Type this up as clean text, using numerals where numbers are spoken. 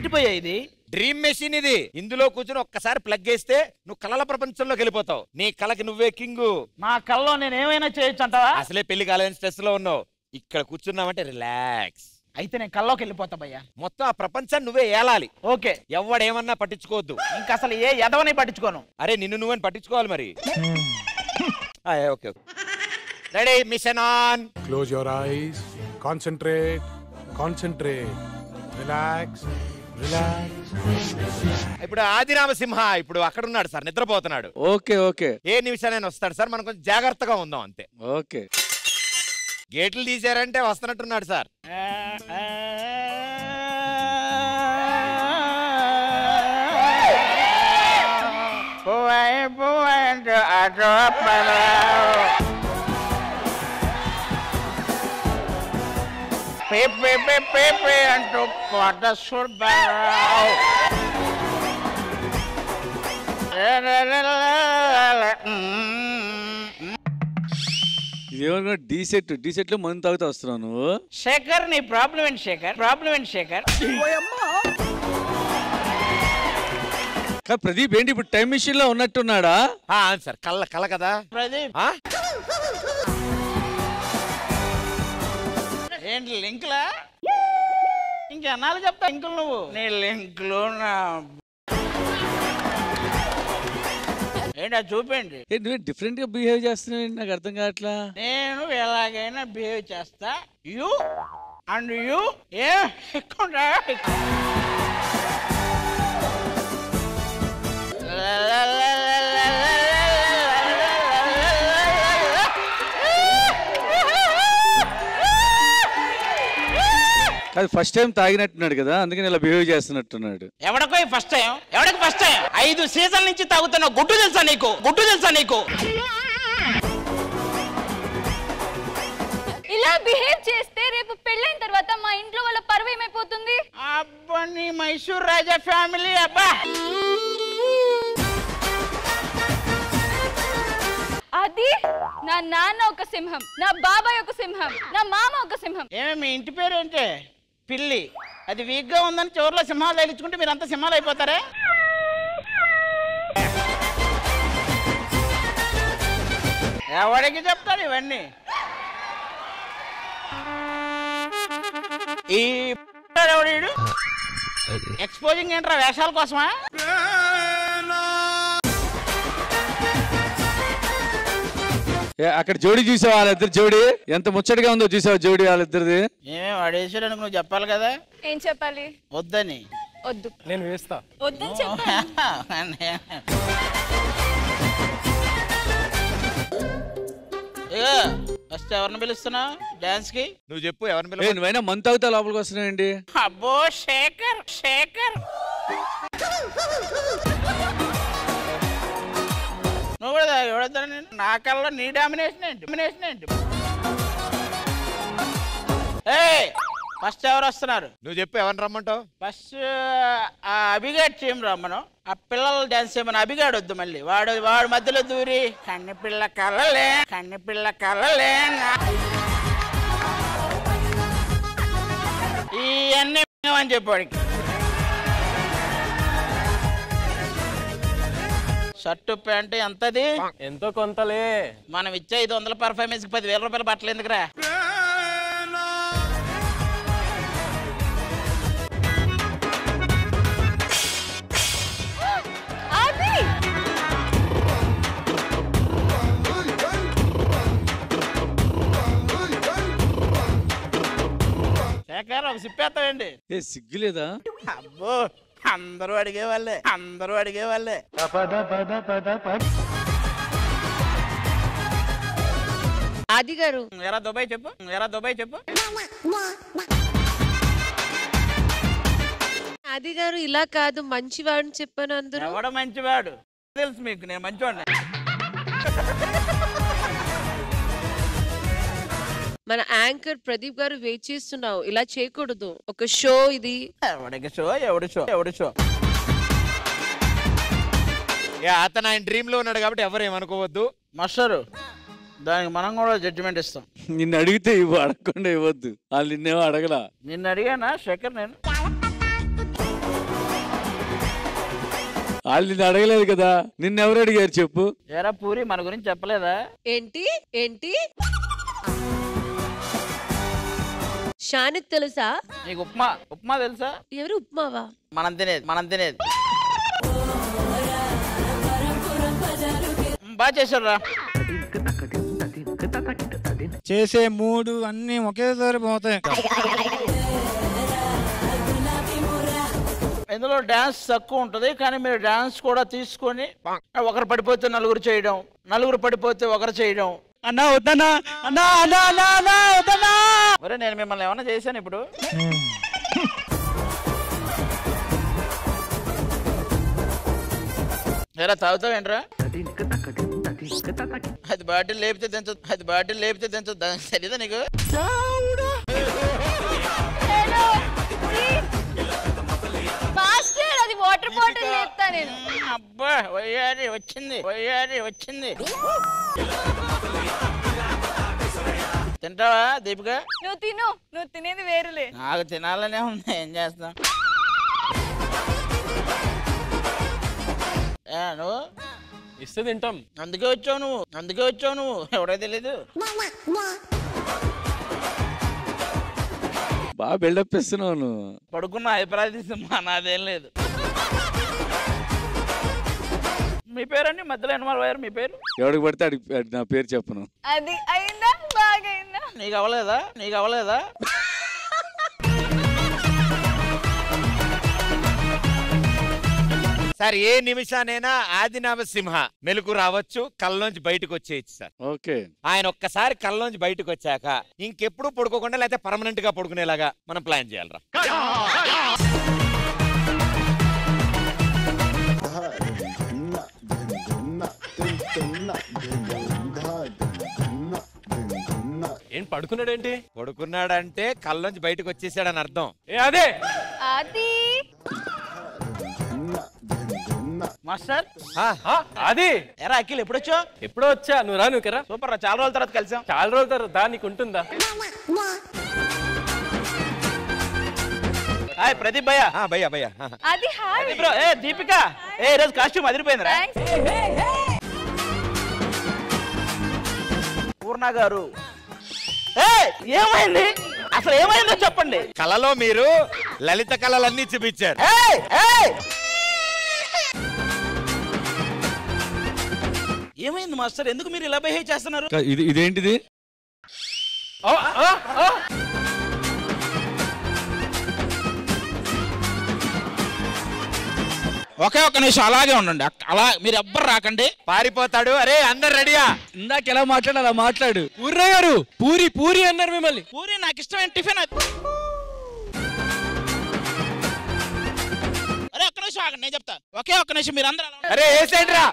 ఏంటి పోయా ఇది? డ్రీమ్ మెషిన్ ఇది. ఇందులో కూర్చొని ఒక్కసారి ప్లగ్ వేస్తే నువ్వు కళల ప్రపంచంలోకి వెళ్ళిపోతావు. నీ కళకి నువ్వే కింగు. నా కల్లో నేను ఏమైనా చేయొచ్చు అంటావా? అసలే పెళ్లి కాలేదని స్ట్రెస్ లో ఉన్నావు. ఇక్కడ కూర్చున్నావంటే రిలాక్స్. అయితే నేను కల్లోకి వెళ్ళిపోతా భయ్యా. మొత్తం ఆ ప్రపంచాన్ని నువ్వే ఏలాలి. ఓకే. ఎవడేమన్నా పట్టించుకోవద్దు. ఇంకా అసలు ఏ ఎదవని పట్టించుకోను. అరే నిన్ను నువ్వని పట్టించుకోవాలి మరి. Okay ready, mission on. Close your eyes, concentrate, concentrate, relax, relax. ఇప్పుడు ఆదిరామసింహ ఇప్పుడు అక్కడ ఉన్నాడు సార్, నిద్రపోతున్నాడు. Okay okay. ఏ నిమిషాలైనా వస్తాడు సార్, మనం కొంచెం జాగ్రత్తగా ఉందాం అంతే. ఓకే. గేట్లు తీసారంటే వస్తున్నట్టున్నాడు సార్. అంటూ కొత్త సుబ్బారావు ఇదేమన్నా డీ సెట్ లో మందు తాగుతూ వస్తున్నావు నువ్వు. శేఖర్ నీ ప్రాబ్లం ఏంటి శేఖర్? ప్రాబ్లం ఏంటి శేఖర్? ప్రదీప్ ఏంటి ఇప్పుడు టైం మిషన్ లో ఉన్నట్టున్నాడా? సార్ కళ్ళ కదా ప్రదీప్. ఏంటి లింక్లా? ఇంకెన్నాళ్ళు చెప్తా లింకులు నువ్వు? నీ లింకులు ఏంటి అది చూపండి. నువ్వు డిఫరెంట్ గా బిహేవ్ చేస్తున్నావు, నాకు అర్థం కావట్లా. నేను ఎలాగైనా బిహేవ్ చేస్తా. యూ అండ్ యూ ఏ అది ఫస్ట్ టైం తాగినట్టున్నాడు కదా, అందుకని ఇలా బిహేవ్ చేస్తున్నట్టున్నాడు. ఎవడికో ఫస్ట్ టైం? ఎవడికి ఫస్ట్ టైం? 5 సీజన్ నుంచి తాగుతున్నా. గుడ్డు తెలుసా నీకు? గుడ్డు తెలుసా నీకు? ఇలా బిహేవ్ చేస్తే రేపు పెళ్ళైన తర్వాత మా ఇంట్లో వాళ్ళ పరువు ఏమైపోతుంది? అబ్బా నీ మైసూర్ రాజా ఫ్యామిలీ. అబ్బా అది నా నాన్న ఒక సింహం, నా బాబాయ్ ఒక సింహం, నా మామ ఒక సింహం. ఏమే మీ ఇంటి పేరు ఏంటే? పిల్లి. అది వీక్ గా ఉందని చివరిలో సింహాలు తగిలించుకుంటే మీరు అంతా సింహాలు అయిపోతారే. ఎవడికి చెప్తాడు ఇవన్నీ? ఈ ఎవడు ఎక్స్పోజింగ్ ఏంట్రా? వేషాల కోసమా? అక్కడ జోడి చూసావు, వాళ్ళిద్దరు జోడి ఎంత ముచ్చటగా ఉందో చూసావు జోడి వాళ్ళిద్దరిది. ఏమే వాడేసాడు నువ్వు చెప్పాలి కదా. ఏం చెప్పాలి? వద్దని. వద్దు. నేను వేస్తా. వద్దని చెప్పాను. ఫస్ట్ ఎవరిని పిలుస్తున్నావు డాన్స్ కి? నువ్వు చెప్పు ఎవరిని. నువ్వైనా మంత్ అవుతా లోపలికి వస్తున్నాయండి. అబ్బో శేఖర్. శేఖర్ నువ్వు కూడా ఎవడతాను? నా కళ్ళలో నీ డామినేషన్ ఏంటి? ఫస్ట్ ఎవరు వస్తున్నారు? నువ్వు చెప్పు ఎవరిని రమ్మంటావు? ఫస్ట్ ఆ అభిగాడ్ టీం రమ్మను. ఆ పిల్లలు డాన్స్ చేయమని. అభిగాడు వద్దు మళ్ళీ. వాడు మధ్యలో దూరి కన్ని పిల్ల కళ్ళలే ఇవన్నీ అని చెప్పాడికి. Shirt pant ఎంతది? ఎంతో కొంతలే. మనం ఇచ్చే 500 పర్ఫార్మెన్స్ కి 10,000 రూపాయలు బట్టలు ఎందుకురా? శేఖర్ ఒక సిప్పేస్తావేంటి? సిగ్గులేదా? అబ్బో అందరూ అడిగేవాళ్ళే. ఆది గారు ఎరా దుబాయ్ చెప్పు. ఆది గారు ఇలా కాదు, మంచివాడిని చెప్పాను అందరూ. ఎవడ మంచివాడు? తెలుసు మీకు నేను మంచివాడిని. మన యాంకర్ ప్రదీప్ గారు వెయిట్ చేస్తున్నావు, ఇలా చేయకూడదు. ఒక షో ఇది. ఎవడు షో? అతను ఆయన డ్రీమ్ లో ఉన్నాడు కాబట్టి ఎవరు ఏమనుకోవద్దు. మాస్టరు దానికి మనం కూడా జడ్జిమెంట్ ఇస్తాం. నిన్ను అడిగితే ఇవ్వు, అడగకుండా ఇవ్వద్దు. వాళ్ళు నిన్నేమో అడగలా. నిన్ను అడిగానా శేఖర్? నేను వాళ్ళు నిన్ను అడగలేదు కదా, నిన్నెవరు అడిగారు చెప్పు? ఏరా పూరి మన గురించి చెప్పలేదా? ఏంటి ఏంటి షానిద్ తెలుసా? నీకు ఉప్మా ఉప్మా తెలుసా? ఎవరు ఉప్మావా? మనం తినేది బాగా చేశారు. చేసే మూడు అన్ని ఒకేసారి పోతాయి. ఇందులో డాన్స్ తక్కువ ఉంటది, కానీ మీరు డాన్స్ కూడా తీసుకొని ఒకరు పడిపోతే నలుగురు చేయడం, నలుగురు పడిపోతే ఒకరు చేయడం. అన్నా వద్దన్నా, అన్నా అన్నా అన్నా అన్నా వద్దన్నా. ఒరే నేను మిమ్మల్ని ఏమన్నా చేశాను ఇప్పుడు? ఎలా తాగుతావేంట్రా? అది బాటిల్ లేపితే దించదు, తెలీదా నీకు? మాస్టర్ అది వాటర్ బాటిల్ లేపుతా నేను. అబ్బా వయ్యారి వచ్చింది. తింటావా దీపిక? నువ్వు తిను, నువ్వు తినేది వేరులే. నాకు తినాలనే ఉంది, ఏం చేస్తాం? నువ్వు ఇస్తే తింటాం. అందుకే వచ్చావు నువ్వు ఎవడో తెలీదు. బాగా బిల్డప్ ఇస్తున్నావు నువ్వు. పడుకున్న అభిప్రాయం నాదేం లేదు. మీ పేరండి మధ్యలో ఇన్వాల్వ్ అయ్యారు. మీ పేరు? ఎవడికి పడితే అడిగి నా పేరు చెప్పను. అది అయిందా? బాగా అయిందా? నీకు అవ్వలేదా? సార్ ఏ నిమిషానైనా ఆదినామసింహ మెలకు రావచ్చు, కళ్ళలోంచి బయటకు వచ్చేయచ్చు సార్. ఓకే. ఆయన ఒక్కసారి కళ్ళలోంచి బయటకు వచ్చాక ఇంకెప్పుడు పడుకోకుండా లేకపోతే పర్మనెంట్ గా పడుకునేలాగా మనం ప్లాన్ చేయాలరా. ఏం పడుకున్నాడేంటి? పడుకున్నాడంటే కళ్ళలోంచి బయటకు వచ్చేసాడని అర్థం. అదే అది మాస్టర్ అది ఎరా అఖిల్ ఎప్పుడొచ్చా? ఎప్పుడో వచ్చా. నువ్వు రా, నువ్వు రా. సూపర్ రా, చాలా రోజుల తర్వాత కలిసాం. చాలా రోజుల తర్వాత నీకు ఉంటుందా? హాయ్ ప్రదీప్ భయ్యా. భయ్యా అది హాయ్ బ్రో. దీపిక ఈ రోజు కాస్ట్యూమ్ అదిరిపోయిందిరా. పూర్ణ గారు ఏమైంది? అసలు ఏమైందో చెప్పండి. కళలో మీరు లలిత కళలన్నీ చూపించారు. ఏమైంది మాస్టర్? ఎందుకు మీరు ఇలా బిహేవ్ చేస్తున్నారు? ఇదేంటిది? ఒకే ఒక్క నిమిషం అలాగే ఉండండి. అలా మీరు ఎవ్వరు రాకండి. పారిపోతాడు. అరే అందరు రెడీయా? ఇందాక ఎలా మాట్లాడు అలా మాట్లాడు. పూర్ణ గారు పూరి అన్నారు మిమ్మల్ని. పూరి నాకు ఇష్టమైన టిఫిన్. అరే ఒక్క నిమిషం ఆగండి, నేను చెప్తా. ఒకే ఒక్క నిమిషం మీరు అందరూ. అరే వేసేయండి రా.